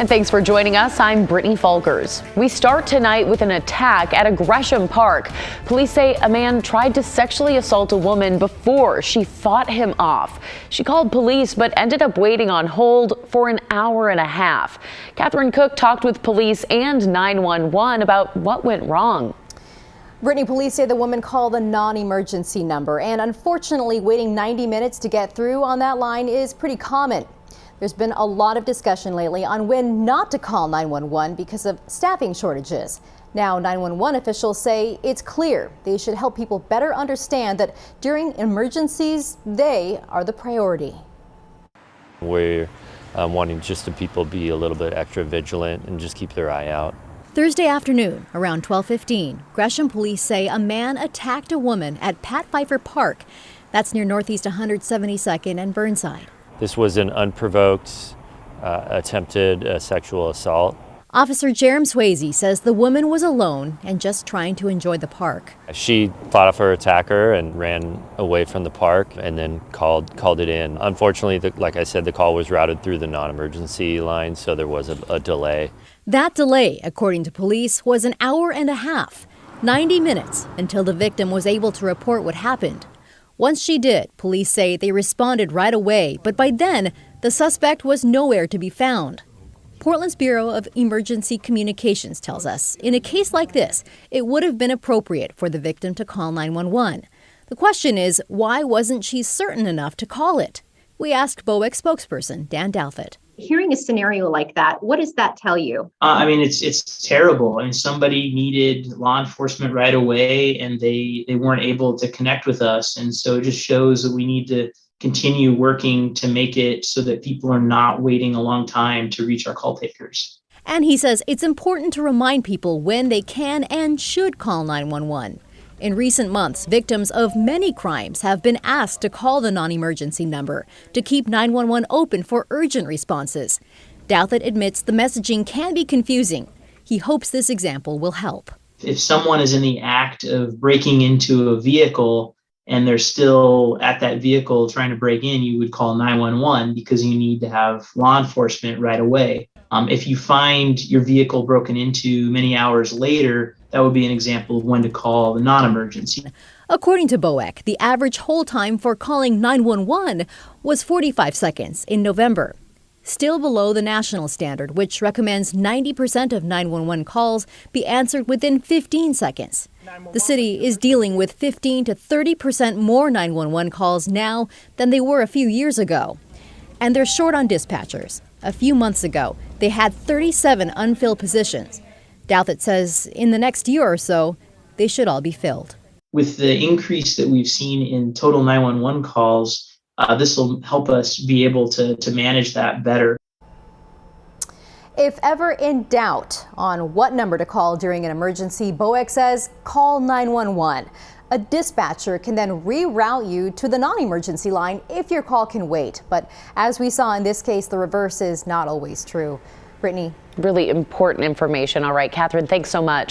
And thanks for joining us. I'm Brittany Folkers. We start tonight with an attack at a Gresham Park. Police say a man tried to sexually assault a woman before she fought him off. She called police but ended up waiting on hold for an hour and a half. Catherine Cook talked with police and 911 about what went wrong. Brittany, police say the woman called a non-emergency number, and unfortunately waiting 90 minutes to get through on that line is pretty common. There's been a lot of discussion lately on when not to call 911 because of staffing shortages. Now 911 officials say it's clear they should help people better understand that during emergencies, they are the priority. We're wanting just the people be a little bit extra vigilant and just keep their eye out. Thursday afternoon, around 12:15, Gresham police say a man attacked a woman at Pat Pfeifer Park. That's near Northeast 172nd and Burnside. This was an unprovoked, attempted sexual assault. Officer Jerem Swayze says the woman was alone and just trying to enjoy the park. She fought off her attacker and ran away from the park and then called it in. Unfortunately, like I said, the call was routed through the non-emergency line, so there was a delay. That delay, according to police, was an hour and a half, 90 minutes until the victim was able to report what happened. Once she did, police say they responded right away, but by then, the suspect was nowhere to be found. Portland's Bureau of Emergency Communications tells us, in a case like this, it would have been appropriate for the victim to call 911. The question is, why wasn't she certain enough to call it? We asked BOEC spokesperson Dan Douthit. Hearing a scenario like that, what does that tell you? It's terrible. Somebody needed law enforcement right away, and they weren't able to connect with us. And so it just shows that we need to continue working to make it so that people are not waiting a long time to reach our call takers. And he says it's important to remind people when they can and should call 911. In recent months, victims of many crimes have been asked to call the non-emergency number to keep 911 open for urgent responses. Douthit admits the messaging can be confusing. He hopes this example will help. If someone is in the act of breaking into a vehicle and they're still at that vehicle trying to break in, you would call 911 because you need to have law enforcement right away. If you find your vehicle broken into many hours later, that would be an example of when to call the non-emergency. According to BOEC, the average hold time for calling 911 was 45 seconds in November, still below the national standard, which recommends 90% of 911 calls be answered within 15 seconds. The city is dealing with 15 to 30% more 911 calls now than they were a few years ago. And they're short on dispatchers. A few months ago, they had 37 unfilled positions. Douthit says in the next year or so, they should all be filled. With the increase that we've seen in total 911 calls, this will help us be able to manage that better. If ever in doubt on what number to call during an emergency, BOEC says call 911. A dispatcher can then reroute you to the non-emergency line if your call can wait. But as we saw in this case, the reverse is not always true. Brittany. Really important information. All right, Catherine, thanks so much.